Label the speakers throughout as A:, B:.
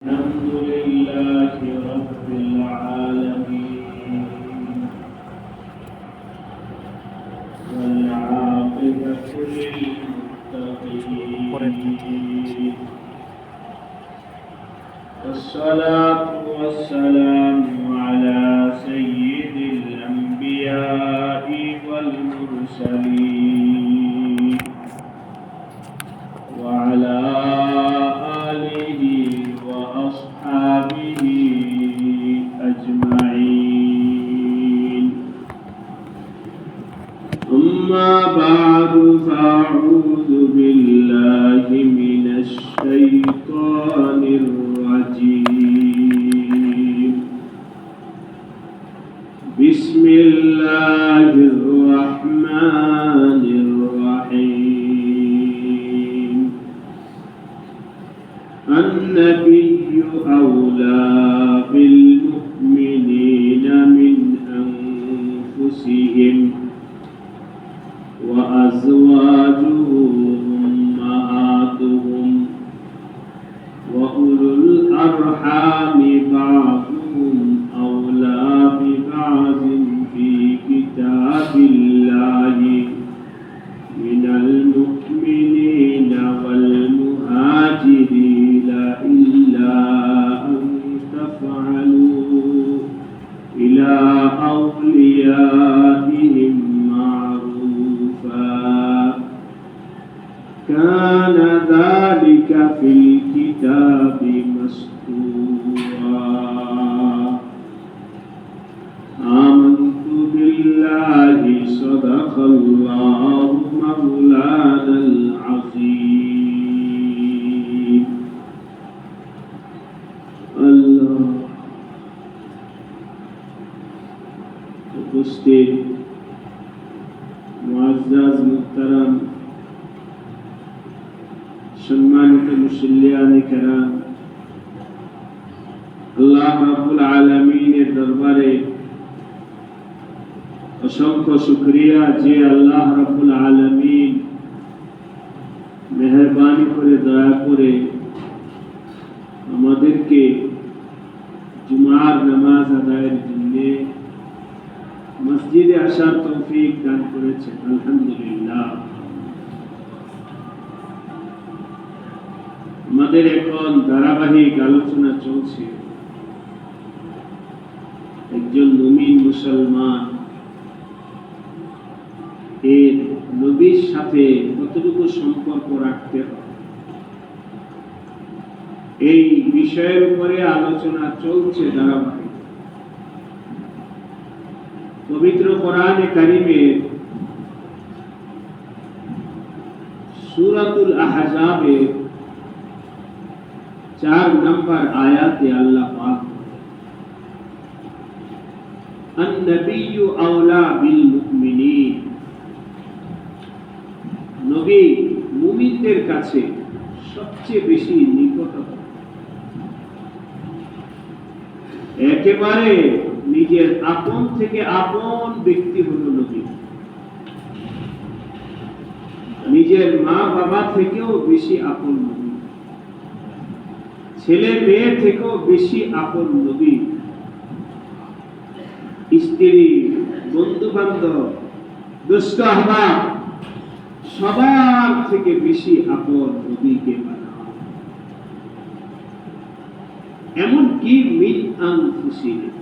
A: الحمد لله رب العالمين والعاقبة للمتقين والصلاة والسلام على سيد الأنبياء والمرسلين وعلى آله وأصحابه أجمعين أما بعد فأعوذ بالله من الشيطان الرجيم بسم الله الرحمن الرحيم النبي أولى بالمؤمنين من أنفسهم وأزواجه أمهاتهم وأولو الأرحام بعضهم أولى ببعض في كتاب الله من المؤمنين والمهاجرين إلا أن تفعلوا إلى أوليائهم معروفا كان ذلك في الكتاب مسطورا آمنت بالله صدق الله مولانا العظيم الله উপস্থিত মুআজ্জাজ মুহতারাম সম্মানিত মুসল্লিয়ানে কেরাম আল্লাহ রাব্বুল আলামিনের দরবারে অসংখ্য শুকরিয়া যে আল্লাহ রাব্বুল আলামিন মেহেরবানি করে দয়া করে আমাদেরকে জুমার নামাজ আদায়ের জন্য মসজিদে আসার তৌফিক দান করেছেন আলহামদুলিল্লাহ। আমাদের এখন ধারাবাহিক আলোচনা চলছে একজন মুমিন মুসলমান এর নবীর সাথে কতটুকু সম্পর্ক রাখতে হবে এই বিষয়ের উপরে আলোচনা চলছে ধারাবাহিক। পবিত্র কোরআনে কারিমের সূরাতুল আহজাবের 4 নম্বর আয়াতে আল্লাহ পাক আন-নবিয়্যু আওলা বিল মুমিনিন, নবী মুমিনদের কাছে সবচেয়ে বেশি নিকটতম, একেবারে নিজের আপন থেকে আপন ব্যক্তি হলো নবী। নিজের মা বাবা থেকেও বেশি আপন নবী, ছেলে মেয়ে থেকেও বেশি আপন নবী, স্ত্রী বন্ধু বান্ধব দুষ্ট আহবাব সবার থেকে বেশি আপন নবীকে বানাও। এমনকি মিন আনফুসিহিম,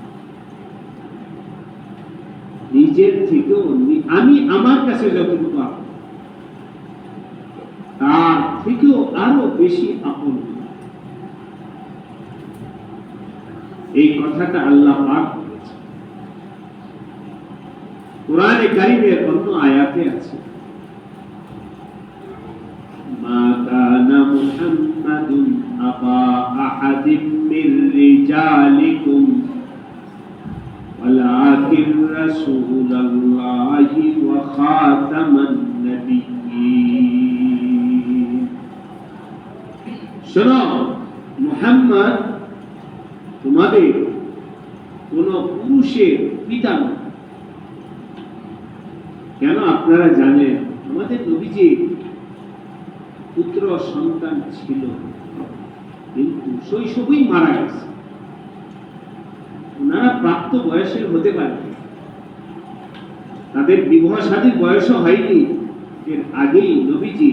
A: নিজের থেকেও আমি আমার কাছে যতটুকু আপন তার থেকেও আরো বেশি আপন। এই কথাটা আল্লাহ পাক বলেছেন কোরআনে কারীমের অন্য আয়াতে আছে মা কানা মুহাম্মাদুন আবা আহাদিম মির রিজালিকুম ولكن رسول الله وخاتم النبيين। শোনো, মুহাম্মদ তোমাদের কোন পুরুষের পিতা নয়। কেন? আপনারা জানেন আমাদের নবীজি পুত্র সন্তান ছিল, কিন্তু শৈশবেই মারা গেছে। ওনারা প্রাপ্ত বয়সের হতে পারে, তাদের বিবাহ শাদীর বয়সও হয়নি, এর আগেই নবীজি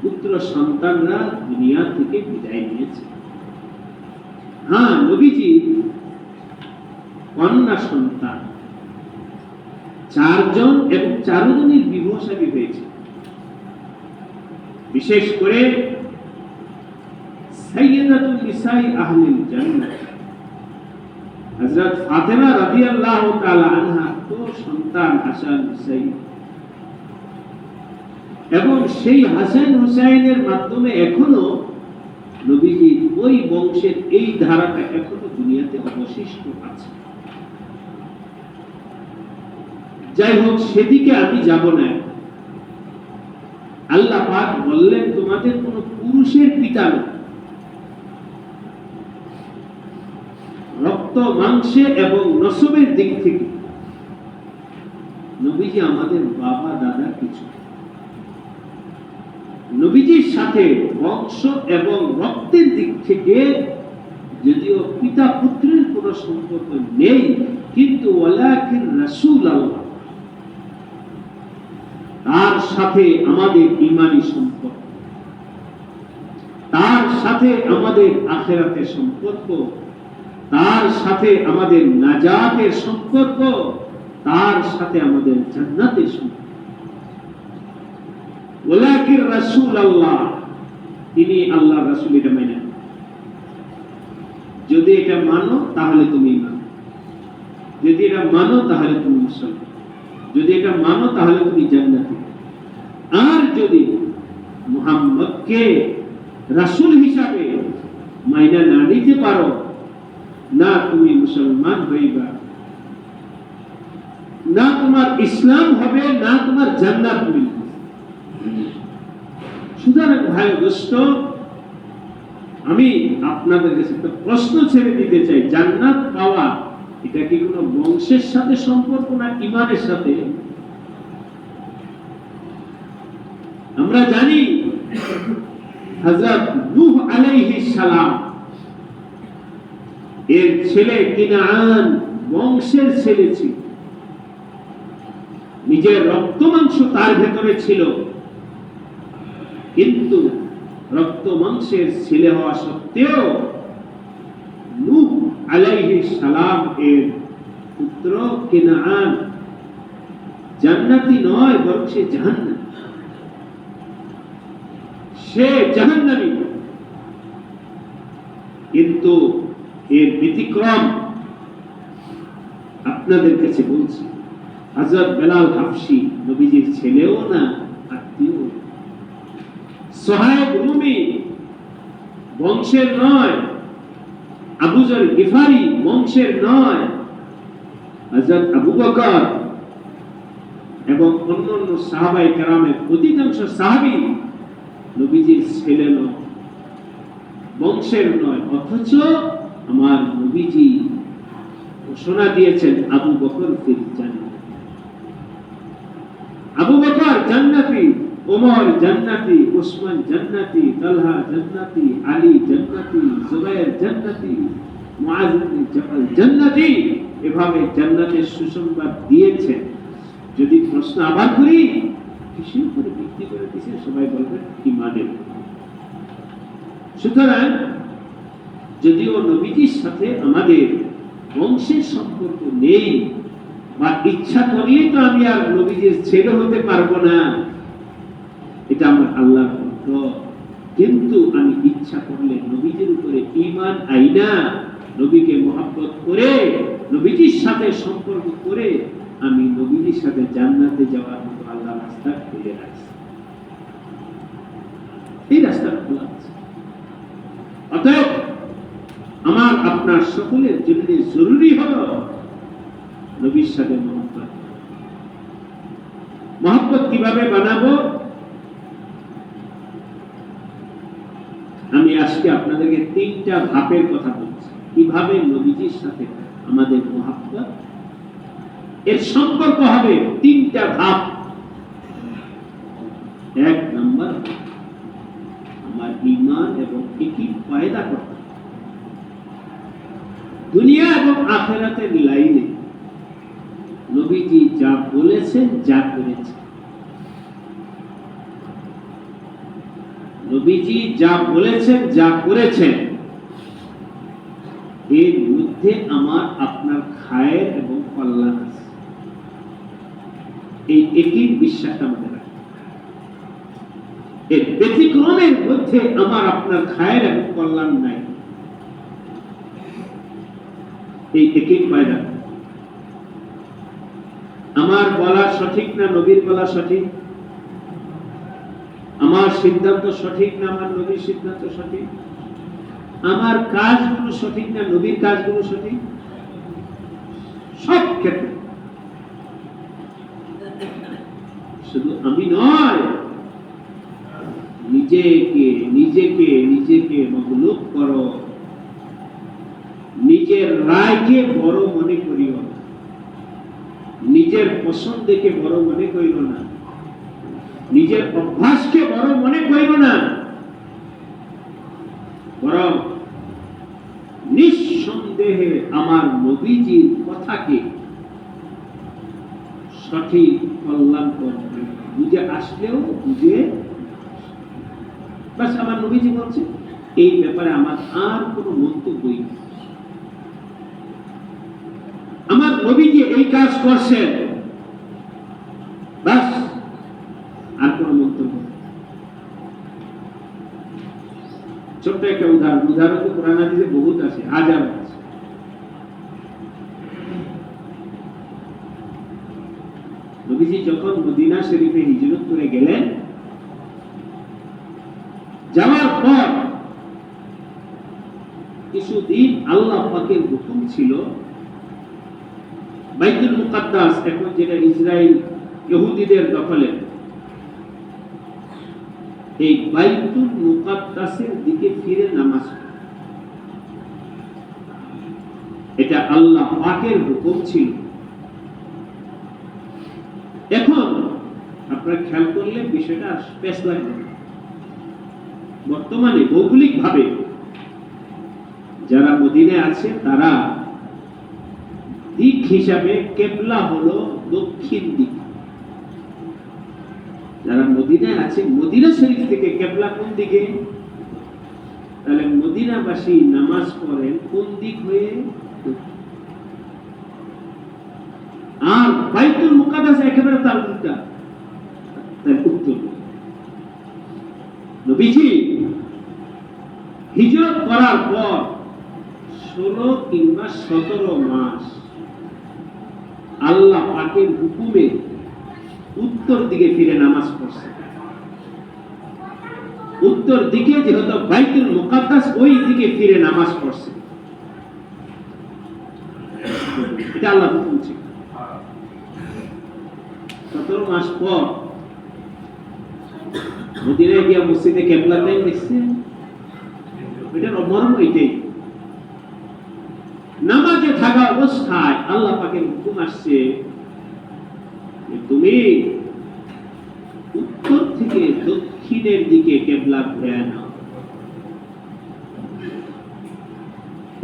A: পুত্র সন্তানরা দুনিয়া থেকে বিদায় নিয়েছে। হ্যাঁ, নবীজি কন্যা সন্তান 4 জন এবং 4 জনের বিবাহ শাদী হয়েছে। বিশেষ করে সাইয়্যিদাতুন নিসাই আহলিল জান্নাহ হযরত ফাতেমা রাদিয়াল্লাহু তাআলা আনহা তো সন্তান হাসান হুসাইন, এবং সেই হাসান হুসাইনের মাধ্যমে এখনো নবীজির ওই বংশের এই ধারাটা এখনো দুনিয়াতে অবশিষ্ট আছে। যাই হোক, সেদিকে আমি যাব না। আল্লাহ পাক বললেন, তোমাদের কোন পুরুষের পিতা না, রক্ত মাংসে এবং নসবের দিক থেকে নবীজি আমাদের বাবা দাদা কিছু। নবীজির সাথে বংশ এবং রক্তের দিক থেকে যদিও পিতা পুত্রের কোন সম্পর্ক নেই, কিন্তু ওয়ালাকিন রাসূলুল্লাহ, তার সাথে আমাদের ঈমানি সম্পর্ক, তার সাথে আমাদের আখিরাতের সম্পর্ক, তার সাথে আমাদের নাজাতের সম্পর্ক, তার সাথে আমাদের জান্নাতের সম্পর্ক। ওয়ালাকিন রাসূলুল্লাহ, তিনি আল্লাহর রাসূল, এটা মেনে নাও। যদি এটা মানো তাহলে তুমি মানো, যদি এটা মানো তাহলে তুমি মুসলমান, যদি এটা মানো তাহলে তুমি জান্নাতি। আর যদি মুহাম্মদকে রাসূল হিসাবে মাইনা না নিতে পারো, না তুমি মুসলমান হইবা, না তোমার ইসলাম হবে, না তোমার জান্নাত মিলবে। সুতরাং ভাই দোস্ত, আমি আপনাদের কাছে একটা প্রশ্ন ছেড়ে দিতে চাই, জান্নাত পাওয়া এটা কি কোনো বংশের সাথে সম্পর্ক না ঈমানের সাথে? আমরা জানি হযরত নূহ আলাইহিস সালাম এর ছেলে কিনান বংশের ছেলে ছিল, নিজের রক্ত মাংস তার ভেতরে ছিল, কিন্তু রক্ত মাংসের ছেলে হওয়া সত্ত্বেও নূহ আলাইহিস সালাম এর পুত্র কিনান জান্নাতি নয়, বরং সে জাহান্নামী। সে জাহান্নামী। কিন্তু এর ব্যতিক্রম আপনাদের কাছে বলছি, হযরত বেলাল হাবশী নবীজির ছেলেও না, আত্মীয়। সুহাইব রুমি বংশের নয়, আবু যর গিফারি বংশের নয়, হযরত আবু বকর এবং অন্যান্য সাহাবায়ে কেরামের অধিকাংশ সাহাবী নবীজির ছেলে নয়, বংশের নয়, অথচ আমার নবীজি ঘোষণা দিয়েছেন আবু বকর ফিল জান্নাত। আবু বকর জান্নাতি, ওমর জান্নাতি, উসমান জান্নাতি, তালহা জান্নাতি, আলী জান্নাতি, জুবাইর জান্নাতি, মুআয ইবনে জাবাল জান্নাতি, এভাবে জান্নাতের সুসংবাদ দিয়েছেন। যদি প্রশ্ন আবার করি, কিসের উপরে ভিত্তি করে দিয়েছে? সবাই বলবে ঈমানের। সুতরাং যদিও নবীজির সাথে আমাদের বংশের সম্পর্ক নেই, বা ইচ্ছা করিয়ে তো আমি আর নবীজির ছেলে হতে পারবো না, এটা আমার আল্লাহর অনুগ্রহ, কিন্তু আমি ইচ্ছা করলে নবীজির উপরে ঈমান আইনা, নবীকে মহব্বত করে, নবীজির সাথে সম্পর্ক করে আমি নবীজির সাথে জান্নাতে যাওয়ার মতো আল্লাহ রাস্তা খুলে রাখছি। এই রাস্তা খোলা আছে। অতএব আমার আপনার সকলের জন্য জরুরি হলো নবীর সাথে মহব্বত। মহব্বত কিভাবে বানাবো? আমি আজকে আপনাদেরকে 3টা ধাপের কথা বলছি, কিভাবে নবীজির সাথে আমাদের মহব্বত, এর সম্পর্ক হবে 3টা ধাপ। 1 নাম্বার, আমার ঈমান এবং একই পয়দা করতে হবে। দুনিয়া এবং আখিরাতের লাইনে নবীজি যা বলেছেন, যা করেছেন, নবীজি যা বলেছেন, যা করেছেন, এর মধ্যে আমার আপনার খায়ের এবং কল্যাণ আছে। এই একই বিশ্বাস আমাদের রাখতে হবে। এর ব্যতিক্রমের মধ্যে আমার আপনার খায়ের এবং কল্যাণ নাই। এই একই পয়দা। আমার বলা সঠিক না নবীর বলা সঠিক, আমার সিদ্ধান্ত সঠিক না আমার নবীর সিদ্ধান্ত সঠিক, আমার কাজগুলো সঠিক না নবীর কাজগুলো সঠিক, সব ক্ষেত্রে শুধু আমি নয়, নিজেকে নিজেকে নিজেকে মগলুব করো, নিজের রায়কে বড় মনে করিও না, নিজের পছন্দকে বড় মনে করিও না, নিজের অভ্যাসকে বড় মনে করিও না, বরং নিঃসন্দেহে আমার নবীজির কথাকে সঠিক কল্যাণ করবে, বুঝে আসলেও বুঝে বাস আমার নবীজি বলছে, এই ব্যাপারে আমার আর কোনো মন্তব্যই নেই। আমার নবীজি এই কাজ করছেন, বাস আর কোনো মন্তব্য। ছোট্ট একটা উদাহরণ তো কোরআন হাদিসে বহুত আছে, হাজার আছে। নবীজি যখন মদিনা শরীফে হিজরত করে গেলেন, যাওয়ার পর কিছুদিন আল্লাহ পাকের হুকুম ছিল বাইতুল মুকাদ্দাস, এখন যেটা ইসরায়েল ইহুদিদের দখলে, এই বাইতুল মুকাদ্দাসের দিকে ফিরে নামাজ পড়া। এটা আল্লাহ পাকের হুকুম ছিল। এখন আপনারা খেয়াল করলে বিষয়টা স্পেস লাগবে। বর্তমানে ভৌগোলিক ভাবে যারা মদিনায় আছে, তারা দিক হিসাবে কেবলা হলো দক্ষিণ দিক। যারা মদিনায় আছে, মদিনা শরীফ থেকে কেবলা কোন দিকে? তাহলে মদিনাবাসী নামাজ পড়েন কোন দিক হয়ে? আর বাইতুল মুকাদ্দাস একেবারে তার উল্টা, তার উত্তর। নবীজি হিজরত করার পর 16 কিংবা 17 মাস আল্লাহ পাকের হুকুমে উত্তর দিকে ফিরে নামাজ পড়ছে। উত্তর দিকে যেহেতু বাইতুল মুকাদ্দাস, ওই দিকে ফিরে নামাজ পড়ছে। এটা আল্লাহ হুকুম ছিল। 17 মাস পর মদিনায় গিয়া মসজিদে কেবলা টাইম দেখছে। এটার মর্ম এটাই, নামাজে থাকা অবস্থায় আল্লাহ পাকের হুকুম আসছে, তুমি উত্তর থেকে দক্ষিণের দিকে কেবলা ঘুরে নাও।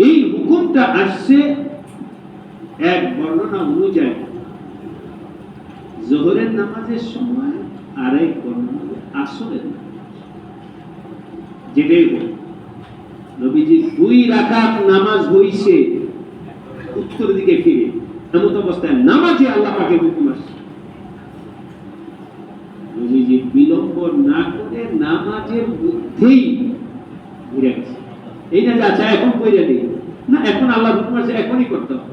A: এই হুকুমটা আসছে এক বর্ণনা অনুযায়ী জোহরের নামাজের সময়, আর এক বর্ণনা আসরের নামাজ। যেটাই হোক, নবীজি 2 রাকাত নামাজ হইছে উত্তর দিকে ফিরে, এমন অবস্থায় নামাজে আল্লাহ পাকের হুকুম আসছে। নবীজি বিলম্ব না করে নামাজের মধ্যেই ঘুরে গেছে। এই না যে আচ্ছা এখন কইরা দিই না, এখন আল্লাহ হুকুম আসছে, এখনই করতে হবে।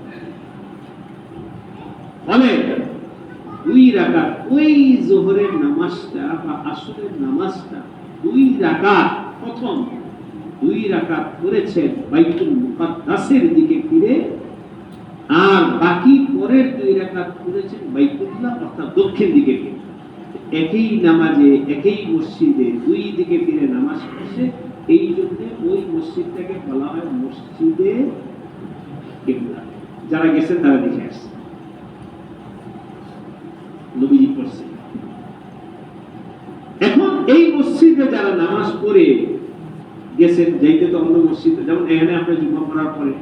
A: ফলে 2 রাকাত, ওই জোহরের নামাজটা বা আসরের নামাজটা 2 রাকাত, প্রথম 2 রাকাত করেছেন বাইতুল মুকাদ্দাসের দিকে ফিরে, আর বাকি পরের 2 রাকাত করেছেন বাইতুল্লাহ অর্থাৎ দক্ষিণ দিকে ফিরে। একই নামাজে একই মসজিদে 2 দিকে ফিরে নামাজ পড়ছে। এই জন্য ওই মসজিদটাকে বলা হয় মসজিদে কিবলা। যারা গেছেন তারা দেখে আসছে, নবীজি পড়ছে। এখন এই মসজিদে যারা নামাজ পড়ে গেছেন, যাইতে তো অন্য মসজিদে, যেমন এখানে আপনি জুমা পড়ার পরে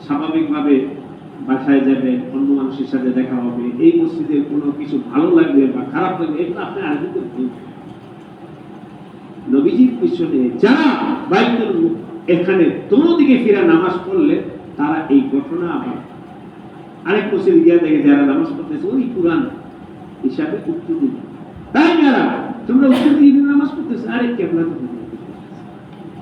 A: স্বাভাবিকভাবে বাসায় যাবেন, অন্য মানুষের সাথে দেখা হবে, এই মসজিদে কোনো কিছু ভালো লাগবে বা খারাপ লাগবে এগুলো আপনি আরেকদিকে বলবেন। নবীজির পিছনে যারা বাইতুল এখানে দোনো দিকে ফিরা নামাজ পড়লে তারা এই ঘটনা আবার আরেক মসজিদে গিয়ে দেখে যারা নামাজ পড়তেছে ওই কুরআন হিসাবে উত্তর দিবে, তাই যারা তোমরা উত্তর দিকে নামাজ পড়তেছে, আরে কেবলা তো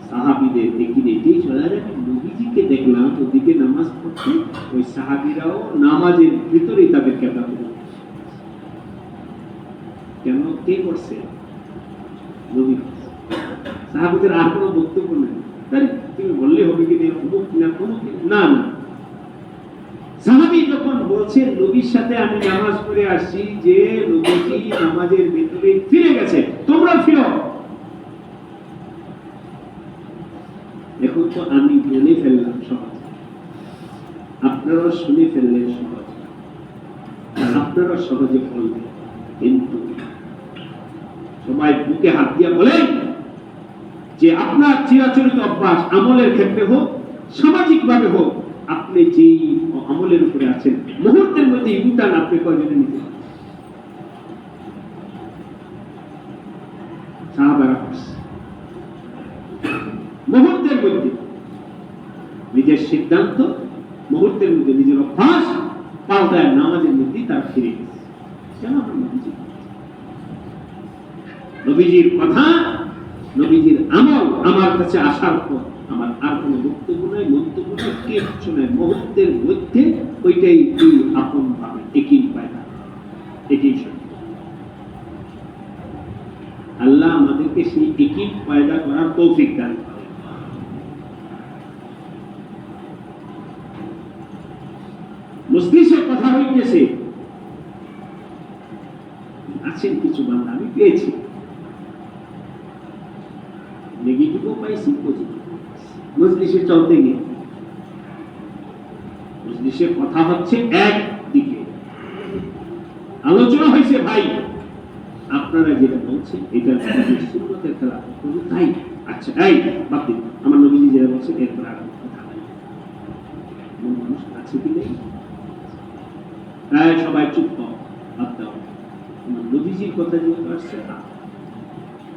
A: সাহাবীদের দেখি এটাই চলে যায়। নবীজিকে দেখলাম ওদিকে নামাজ পড়তে, ওই সাহাবীরাও নামাজের ভিতরেই তাদের কেবলা করে। কেন? কে করছে? নবী। সাহাবীদের আর কোনো বক্তব্য নেই, তাই তুমি বললে হবে কি অমুক না অমুক না না। সাহাবী যখন বলছেন নবীর সাথে আমি নামাজ পড়ে আসছি, যে নবীজি নামাজের ভিতরে ফিরে গেছে, তোমরা ফিরো। এখন তো আমি বলে ফেললাম সহজ, আপনারা শুনে ফেললেন সহজ, আপনারা সহজে বলবেন, কিন্তু সবাই বুকে হাত দিয়ে বলেন যে আপনার চিরাচরিত অভ্যাস আমলের ক্ষেত্রে হোক, সামাজিক ভাবে হোক, আপনি যেই আমলের উপরে আছেন মুহূর্তের মধ্যে ইউটার্ন আপনি কয়জনে নিতে পারেন? সাহাবারা মুহূর্তের মধ্যে নিজের সিদ্ধান্ত, মুহূর্তের মধ্যে নিজের অভ্যাস পাল্টায় নামাজের মধ্যে তার ফিরে গেছে। কেন? নবীজির কথা, নবীজির আমল আমার কাছে আসার পর আমার আর কোনো বক্তব্য নাই, মন্তব্য নাই, কিচ্ছু নাই। মুহূর্তের মধ্যে ওইটাই দুই আপন ভাবে একই পায়দা, একই সত্য। আল্লাহ আমাদেরকে সেই একই পায়দা করার তৌফিক দান করেন। মজলিসের কথা হইতেছে, আছেন কিছু বান্দা আমি পেয়েছি, নেগেটিভও পাইছি, পজিটিভ। মজলিসে চলতে গিয়ে মজলিসের কথা হচ্ছে একদিকে, আলোচনা হয়েছে ভাই আপনারা যেটা বলছেন এটা সুন্নতের খেলা, তাই আচ্ছা এই বাদ দিন, আমার নবীজি যেটা বলছেন এরপর আর কথা নাই। মানুষ আছে কি নেই? সবাই চুপ কর, বাদ দাও। আমার নবীজির কথা যেহেতু আসছে,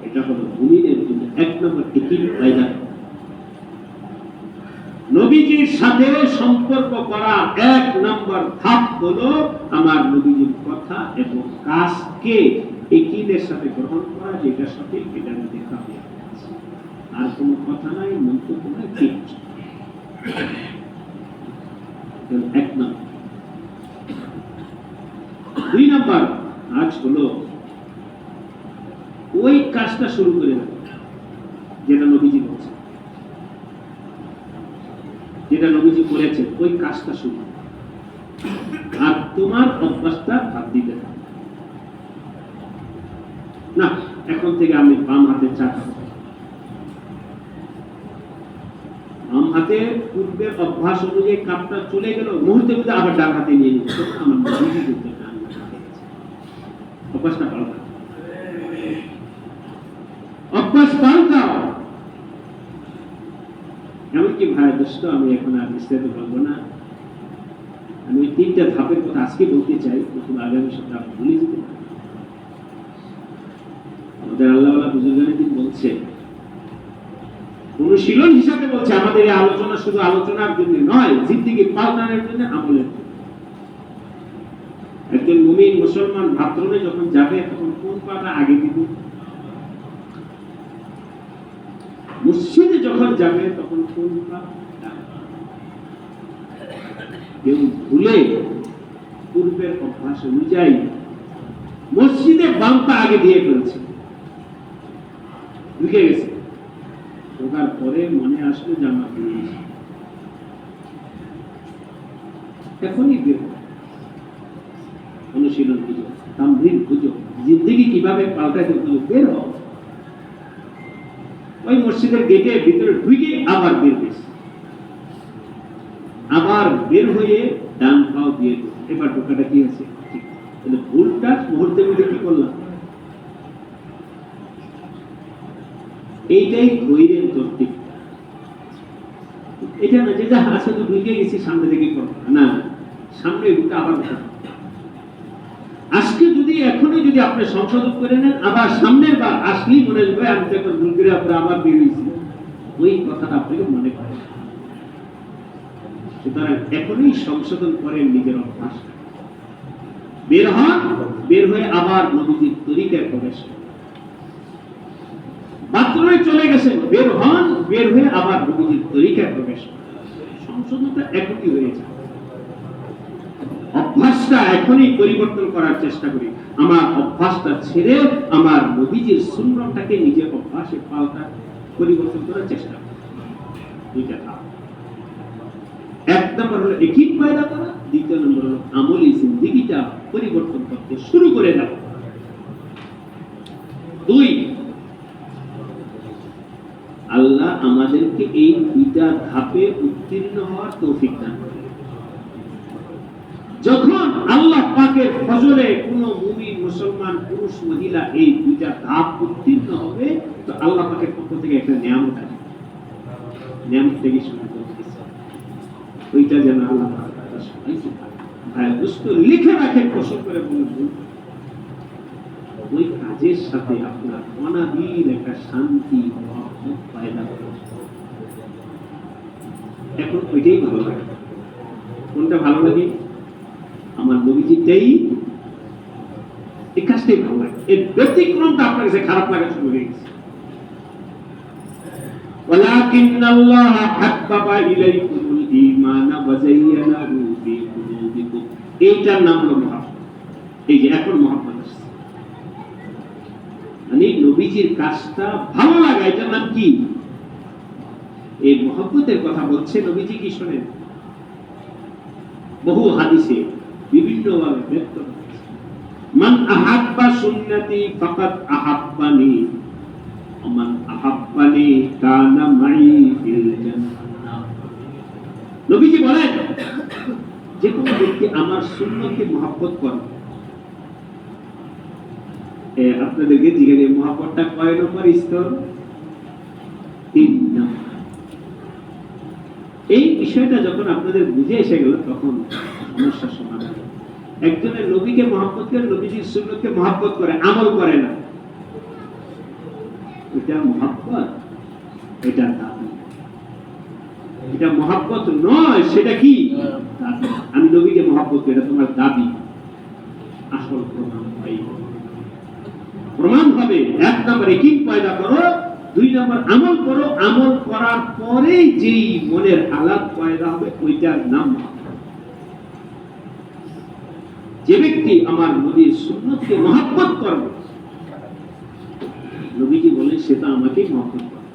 A: এটা হলো মুমিনের জন্য এক নম্বর একই ফায়দা। নবীজির সাথে সম্পর্ক করা এক নম্বর ধাপ হলো আমার নবীজির কথা এবং কাজকে একইদের সাথে গ্রহণ করা, যেটার সাথে এটা দেখা হয়ে গেছে, আর কোনো কথা নাই, মন্তব্য নাই, কিচ্ছু। এক নম্বর। দুই নম্বর আজ হলো ওই কাজটা শুরু করে দেবে যেটা নবীজি বলছে, যেটা নবীজি করেছেন, ওই কাজটা শুরু, আর তোমার অভ্যাসটা বাদ দিতে না। এখন থেকে আমি বাম হাতে চা খাবো, বাম হাতে পূর্বের অভ্যাস অনুযায়ী কাপটা চলে গেল, মুহূর্তের মধ্যে আবার ডান হাতে নিয়ে নিতে আমার নবীজি করতে অভ্যাসটা পাল্টা, অভ্যাস পাল্টাও। এমনকি ভাই দোস্ত, আমি এখন আর বিস্তারিত বলবো না, আমি তিনটা ধাপের কথা আজকে বলতে চাই, প্রথম আগামী সপ্তাহ ভুলে যেতে পারি। আমাদের আল্লাহওয়ালা বুজুর্গানের দিন বলছে, অনুশীলন হিসাবে বলছে, আমাদের এই আলোচনা শুধু আলোচনার জন্য নয়, জিন্দেগি পাল্টানোর জন্য, আমলের জন্য। একজন মুমিন মুসলমান বাথরুমে যখন যাবে তখন কোন পাটা আগে দিবে? মসজিদে যখন যাবে তখন কোন পা? কেউ ভুলে পূর্বের অভ্যাস অনুযায়ী মসজিদে বাম পা আগে দিয়ে ফেলছে, ঢুকে গেছে, ঢোকার পরে মনে আসলো জামা পড়েছে, এখনই বের অনুশীলন খুঁজো, তামরিন খুঁজো, জিন্দেগি কিভাবে পাল্টাতে খুঁজো, বের হও। ওই মসজিদের গেটে ভিতরে ঢুকে আবার বের হয়েছে, আবার বের হয়ে ডান পাও দিয়ে এবার ঢোকাটা কি আছে, তাহলে ভুলটা মুহূর্তের মধ্যে কি করলাম? এইটাই ধৈর্যের তরতিব। এটা না যে যা আছে তো ঢুকে গেছি সামনে থেকে করবো না, সামনে ঢুকে আবার উঠা। আজকে যদি এখনই যদি আপনি সংশোধন করে নেন, আবার সামনের বার আসলেই মনে হবে আমি তো একবার ভুল করে আপনার আবার বেরিয়েছি, ওই কথাটা আপনাকে মনে করে। সুতরাং এখনই সংশোধন করেন নিজের অভ্যাস, বের হন, বের হয়ে আবার নবীজির তরিকায় প্রবেশ করেন। বাথরুমে চলে গেছেন, বের হন, বের হয়ে আবার নবীজির তরিকায় প্রবেশ করেন। সংশোধনটা এখনই হয়ে যায়। অভ্যাসটা এখনই পরিবর্তন করার চেষ্টা করি। আমার অভ্যাসটা ছেড়ে আমার নবীজির সুন্নতটাকে নিজের অভ্যাসে পাল্টা পরিবর্তন করার চেষ্টা করি। দুইটা ধাপ। এক নম্বর হলো একিন পয়দা করা, দ্বিতীয় নম্বর হলো আমলি জিন্দেগিটা পরিবর্তন করতে শুরু করে দাও। দুই, আল্লাহ আমাদেরকে এই দুইটা ধাপে উত্তীর্ণ হওয়ার তৌফিক দান করেন। যখন আল্লাহ পাকের ফজলে কোন মুমিন মুসলমান পুরুষ মহিলা এই দুইটা ধাপ উত্তীর্ণ হবে, তো আল্লাহ পাকের পক্ষ থেকে একটা নিয়ামত আসবে। নিয়ামত থেকে শুরু করতেছে, ওইটা যেন আল্লাহ ভাই দোস্ত লিখে রাখেন, কষ্ট করে বলুন। ওই কাজের সাথে আপনার অনাবিল একটা শান্তি পয়দা হবে। এখন ওইটাই ভালো লাগে। কোনটা ভালো লাগে? আমার নবীজিটাই, এই কাজটাই ভালো লাগে। এর ব্যতিক্রমটা আপনার কাছে খারাপ লাগা শুরু হয়ে গেছে। ওয়ালাকিন্নাল্লাহ হাব্বাবা ইলাইকুমুল ঈমান ওয়া যায়্যানাহু ফি কুলুবিকুম, এইটার নাম হলো মহব্বত। এই যে এখন মহব্বত আসছে, মানে নবীজির কাজটা ভালো লাগা, এটার নাম কি? এই মহব্বতের কথা বলছে নবীজি। কি শোনেন, বহু হাদিসে বিভিন্ন ভাবে ব্যক্ত হয়েছে, মান আহাব্বা সুন্নতি ফাকাদ আহাব্বানি ওয়া মান আহাব্বানি কানা মাই ফিল জান্নাহ। নবীজি বলেন, যে কোনো ব্যক্তি আমার সুন্নতকে মহব্বত করে, আপনাদেরকে জিজ্ঞাসা, মহব্বতটা কয় নম্বর স্তর? 3 নম্বর। এই বিষয়টা যখন আপনাদের বুঝে এসে গেল, তখন সমস্যার সমাধান। একজনের নবীকে মহব্বত করে, নবীজির সুন্নতকে মহব্বত করে, আমল করে না, এটা মহব্বত? এটা দাবি। এটা মহব্বত নয়, সেটা কি? দাবি। আমি নবীকে মহব্বত করি, এটা তোমার দাবি। আসল প্রমাণ হবে 1 নম্বর ইয়াকিন পয়দা করো, 2 নম্বর আমল করো। আমল করার পরে যেই মনের হালাত পয়দা হবে, ওইটার নাম মহব্বত। যে ব্যক্তি আমার নবীর সুন্নতকে মহব্বত করবে, নবীজি বলেন সেটা আমাকে মহব্বত করে।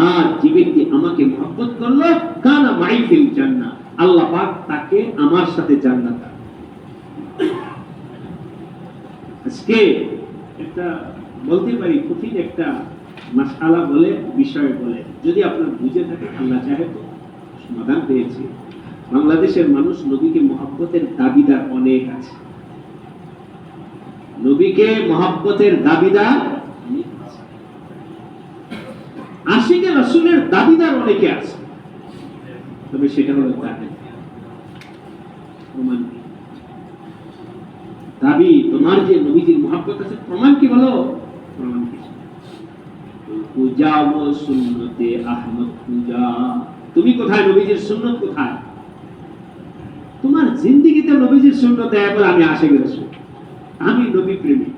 A: আর যে ব্যক্তি আমাকে মহব্বত করলো, কানা মাই ফিল জান্নাহ, আল্লাহ পাক তাকে আমার সাথে জান্নাত। আজকে একটা বলতে পারি কঠিন একটা মাসআলা বলে, বিষয় বলে, যদি আপনার বুঝে থাকে, আল্লাহ চাহে তো সমাধান পেয়েছে। বাংলাদেশের মানুষ নবীকে মহব্বতের দাবিদার অনেক আছে। নবীকে মহব্বতের দাবিদার অনেক আছে। আশিকে রাসূলের দাবিদার অনেকে আছে, তবে সেটা হলো প্রমাণ। দাবি তোমার যে নবীজির মহব্বত আছে, প্রমাণ কি বলো? প্রমাণ কি? পূজা ও সুন্নতে আহমদ পূজা। তুমি কোথায়? নবীজির সুন্নত কোথায়? তোমার জিন্দেগিতে নবীজির সুন্নত একবার আমি আশিক রাসূল, আমি নবী প্রেমী,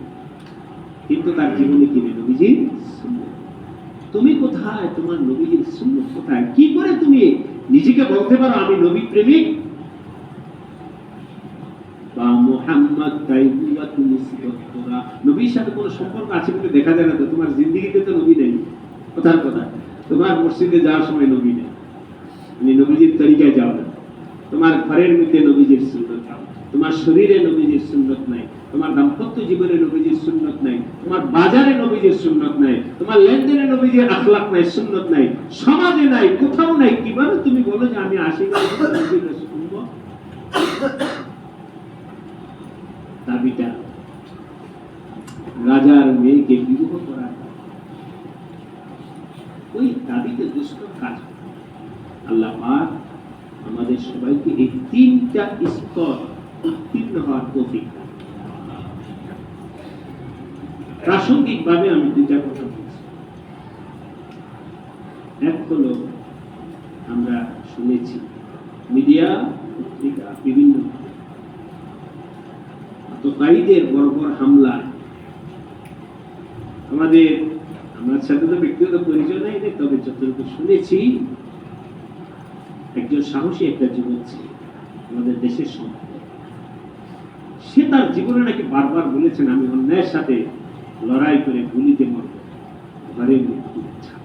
A: কিন্তু তার জীবনে কি নেই নবীজির সুন্নত। তুমি কোথায়? তোমার নবীজির সুন্নত কোথায়? কি করে তুমি নিজেকে বলতে পারো আমি নবী প্রেমিক বা মুহাম্মদ তাইবুয়া তুমি সিবতরা? নবীর সাথে কোনো সম্পর্ক আছে বলে দেখা যায় না তো। তোমার জিন্দেগিতে তো নবী নেই, কোথার কথা। তোমার মসজিদে যাওয়ার সময় নবী নেই, তুমি নবীজির তরিকায় যাও না। তোমার ঘরের মধ্যে নবীজির সুন্নত নাই, তোমার শরীরে নবীজির সুন্নত নাই, তোমার দাম্পত্য জীবনে নবীজির সুন্নত নাই, তোমার বাজারে নবীজির সুন্নত নাই, তোমার লেনদেনে নবীজির আখলাক নাই, সুন্নত নাই, সমাজে নাই, কোথাও নাই। কিভাবে তুমি বলো যে আমি আশিক নবীর উম্মত? দাবিটা রাজার মেয়েকে বিবাহ করা, ওই দাবিতে দুষ্ট কাজ। আল্লাহ পাক আমাদের সবাইকে এই তিনটা স্তর উত্তীর্ণ হওয়ার তৌফিক দান। প্রাসঙ্গিকভাবে আমি দুইটা কথা বলছি। এক হলো, আমরা শুনেছি মিডিয়া, পত্রিকা, বিভিন্ন আততায়ীদের বর্বর হামলা, আমার সাথে তো ব্যক্তিগত পরিচয় নাই, তবে যতটুকু শুনেছি, একজন সাহসী একটা যুবক ছিল, আমাদের দেশের সম্পদ। সে তার জীবনে নাকি বারবার বলেছেন, আমি অন্যায়ের সাথে লড়াই করে গুলিতে মরব, ঘরে মৃত্যু ইচ্ছা।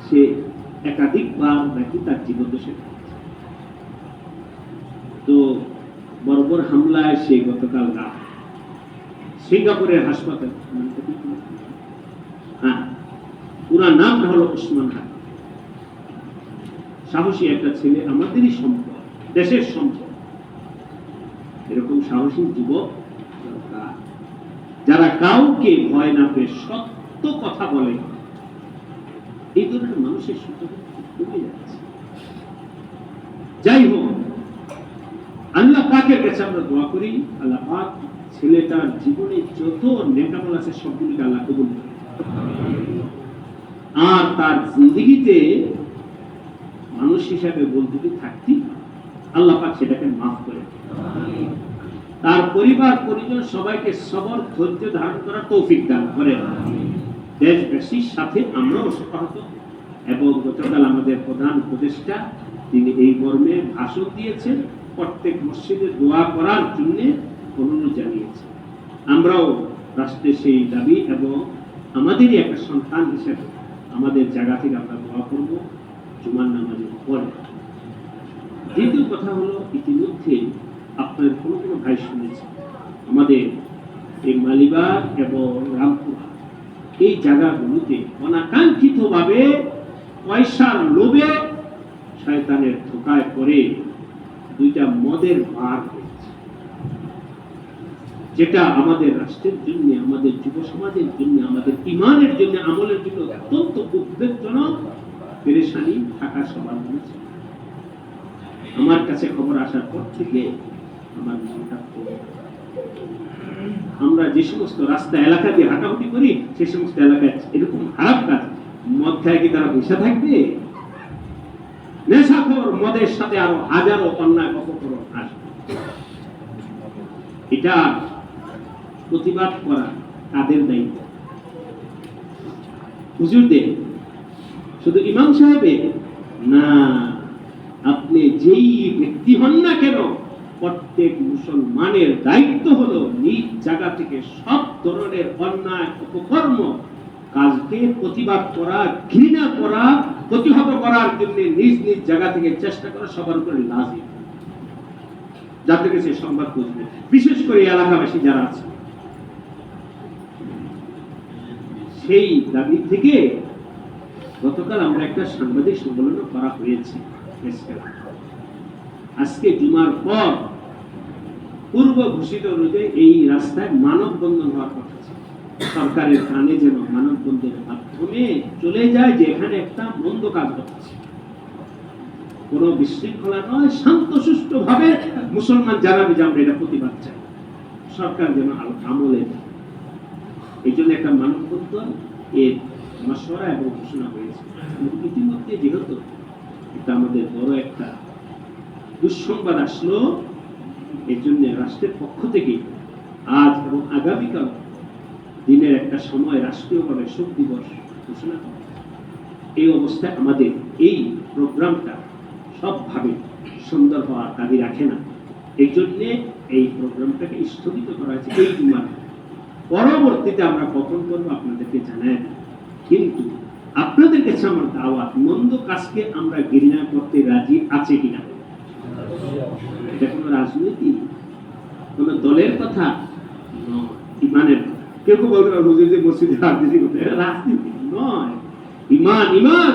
A: সে একাধিকবার নাকি তার জীবন দোষে। তো বর্বর হামলায় সে গতকাল রাত সিঙ্গাপুরের হাসপাতাল, পুরা নামটা হলো ওসমান হাদি। সাহসী একটা ছেলে, আমাদেরই সম্পদ, দেশের সম্পদ। এরকম সাহসী যুবক যারা কাউকে ভয় না পেয়ে সত্য কথা বলে, এই ধরনের মানুষের সংখ্যা কমে যাচ্ছে। যাই হোক, আল্লাহ পাকের কাছে আমরা দোয়া করি, আল্লাহ পাক ছেলেটার জীবনে যত নেকামল আছে সবগুলিকে আল্লাহ কবুল করে, আর তার জিন্দেগিতে মানুষ হিসাবে বলতে থাকতি, আল্লাহ পাক সেটাকে মাফ করে, তার পরিবার পরিজন সবাইকে সবর ধৈর্য ধারণ করার তৌফিক দান করে। দেশবাসীর সাথে আমরাও সহমত, এবং গতকাল আমাদের প্রধান উপদেষ্টা তিনি এই মর্মে ভাষণ দিয়েছেন, প্রত্যেক মসজিদে দোয়া করার জন্য অনুরোধ জানিয়েছেন। আমরাও রাষ্ট্রের সেই দাবি এবং আমাদেরই একটা সন্তান হিসেবে আমাদের জায়গা থেকে আমরা দোয়া করব জুমার নামাজের পরে। দ্বিতীয় কথা হলো, ইতিমধ্যে আপনার কোনো কোনো ভাই শুনেছে, আমাদের এই মালিবাগ এবং রামপুরা এই জায়গাগুলোতে অনাকাঙ্ক্ষিতভাবে পয়সার লোভে শয়তানের ধোঁকায় পড়ে দুইটা মদের বার হয়েছে, যেটা আমাদের রাষ্ট্রের জন্য, আমাদের যুব সমাজের জন্য, আমাদের ইমানের জন্য, আমলের জন্য অত্যন্ত উদ্বেগজনক, পেরেশানি থাকা সবার হয়েছে। আমার কাছে খবর আসার পর থেকে আমার মনটা, আমরা যে সমস্ত রাস্তা এলাকা দিয়ে হাঁটাহুটি করি, সে সমস্ত এলাকায় এরকম খারাপ কাজ, মদ খায় কি তারা বসে থাকবে? নেশাখোর মদের সাথে আরো হাজারো অন্যায় অপকরণ আসবে। এটা প্রতিবাদ করা তাদের দায়িত্ব, হুজুরদের, শুধু ইমাম সাহেবের না, আপনি যেই ব্যক্তি হন না কেন, প্রত্যেক মুসলমানের দায়িত্ব হলো নিজ জায়গা থেকে সব ধরনের অন্যায় অপকর্ম কাজকে প্রতিবাদ করা, ঘৃণা করা, প্রতিহত করার জন্য নিজ নিজ জায়গা থেকে চেষ্টা করা সবার উপরে লাজিম, যাতে সে সংবাদ পৌঁছবে, বিশেষ করে এলাকাবাসী যারা আছে। সেই দাবি থেকে গতকাল আমরা একটা সাংবাদিক সম্মেলন করা হয়েছে। আজকে জুমার পর পূর্ব ঘোষিত অনুযায়ী এই রাস্তায় মানববন্ধন হওয়ার কথা ছিল। সরকারের কানে যেন মানববন্ধনের মাধ্যমে চলে যায় যে এখানে একটা মন্দ কাজ হচ্ছে, কোন বিশৃঙ্খলা নয়, শান্ত সুষ্ঠু ভাবে মুসলমান জানাবে যে আমরা এটা প্রতিবাদ চাই, সরকার যেন আমলে। এই জন্য একটা মানববন্ধন এর মশওয়ারা এবং ঘোষণা হয়েছে। ইতিমধ্যে যেহেতু এটা আমাদের বড় একটা দুঃসংবাদ আসলো, এই জন্য রাষ্ট্রের পক্ষ থেকে আজ এবং আগামীকাল দিনের একটা সময় রাষ্ট্রীয়ভাবে শোক দিবস ঘোষণা করা। এই অবস্থায় আমাদের এই প্রোগ্রামটা সবভাবে সুন্দর হওয়ার দাবি রাখে না, এই জন্যে এই প্রোগ্রামটাকে স্থগিত করা হয়েছে। এই জুমার পরবর্তীতে আমরা কখন করবো আপনাদেরকে জানাই না, কিন্তু আপনাদের কাছে আমার দাওয়াত, মন্দ কাজকে আমরা ঘৃণা করতে রাজি আছে কিনা। এটা কোনো রাজনীতি, কোন দলের কথা নয়, ইমানের কথা। কেউ কেউ বলতে পারবো যে মসজিদে রাজনীতি করতে, রাজনীতি নয়, ইমান। ইমান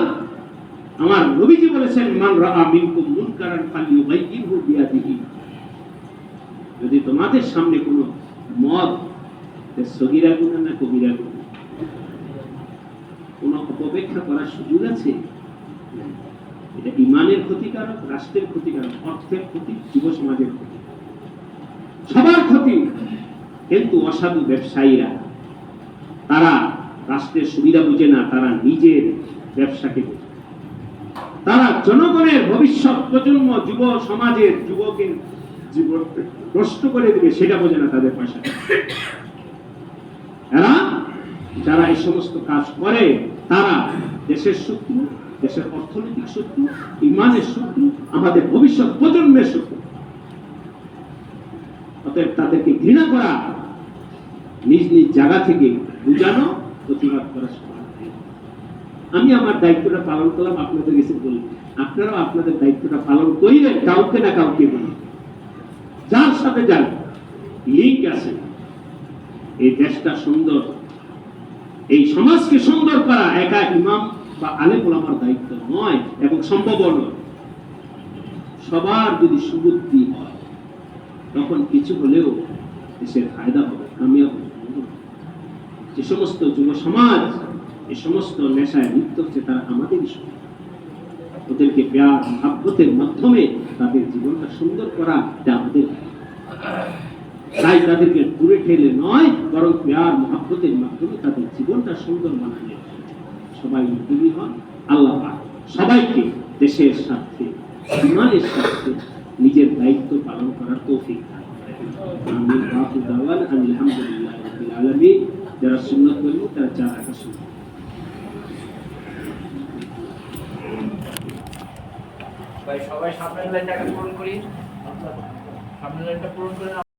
A: আমার নবীজি বলেছেন, মান রাআ মিনকুম মুনকারান ফালিয়ুগাইয়িরহু বিয়াদিহি। যদি তোমাদের সামনে কোনো মদ, সগীরা গুনাহ না কবিরা গুনাহ, কোন অপব্যাখ্যা করার সুযোগ আছে? এটা ইমানের ক্ষতিকারক, রাষ্ট্রের ক্ষতিকারক, অর্থের ক্ষতি, যুব সমাজের ক্ষতি, সবার ক্ষতি। কিন্তু অসাধু ব্যবসায়ীরা, তারা রাষ্ট্রের সুবিধা বুঝে না, তারা নিজের ব্যবসাকে বোঝে। তারা জনগণের ভবিষ্যৎ প্রজন্ম, যুব সমাজের যুবকের জীবন নষ্ট করে দিবে, সেটা বোঝে না তাদের পয়সা। এরা যারা এই সমস্ত কাজ করে, তারা দেশের শত্রু, দেশের অর্থনৈতিক শত্রু, ইমানের শত্রু, আমাদের ভবিষ্যৎ প্রজন্মের শত্রু। অতএব তাদেরকে ঘৃণা করা, নিজ নিজ জায়গা থেকে বুঝানো, প্রতিবাদ করা সমান। আমি আমার দায়িত্বটা পালন করলাম, আপনাদের কাছে বলি, আপনারাও আপনাদের দায়িত্বটা পালন করিলেন, কাউকে না কাউকে বলি, যার সাথে যার লিঙ্ক আছে। এই দেশটা সুন্দর, এই সমাজকে সুন্দর করা একা ইমাম বা আলেম ওলামার দায়িত্ব নয়, এবং সম্ভব নয়। সবার যদি সুবুদ্ধি হয়, তখন কিছু হলেও দেশের ফায়দা হবে, কামিয়াব হবে। যে সমস্ত যুব সমাজ এই সমস্ত নেশায় লিপ্ত হচ্ছে, তারা আমাদেরই সমাজ। ওদেরকে প্যার মহাব্বতের মাধ্যমে তাদের জীবনটা সুন্দর করা, এটা আমাদের। তাই তাদেরকে দূরে ঠেলে নয়, বরং প্যার মহাব্বতের মাধ্যমে তাদের জীবনটা সুন্দর বানালে সবাই মুক্তি হন। আল্লাহ পাক সবাইকে দেশের স্বার্থে, ইমানের স্বার্থে নিজের দায়িত্ব পালন করার তৌফিক দান করেন। আমিন। ওয়া দাওয়ান আলহামদুলিল্লাহি রাব্বিল আলামিন। যারা সুন্নাত বলবো তারা চার রাখা সুন্নাত।
B: ভাই সবাই সামনের লাইনটা পূরণ করি, সামনের লাইনটা পূরণ করে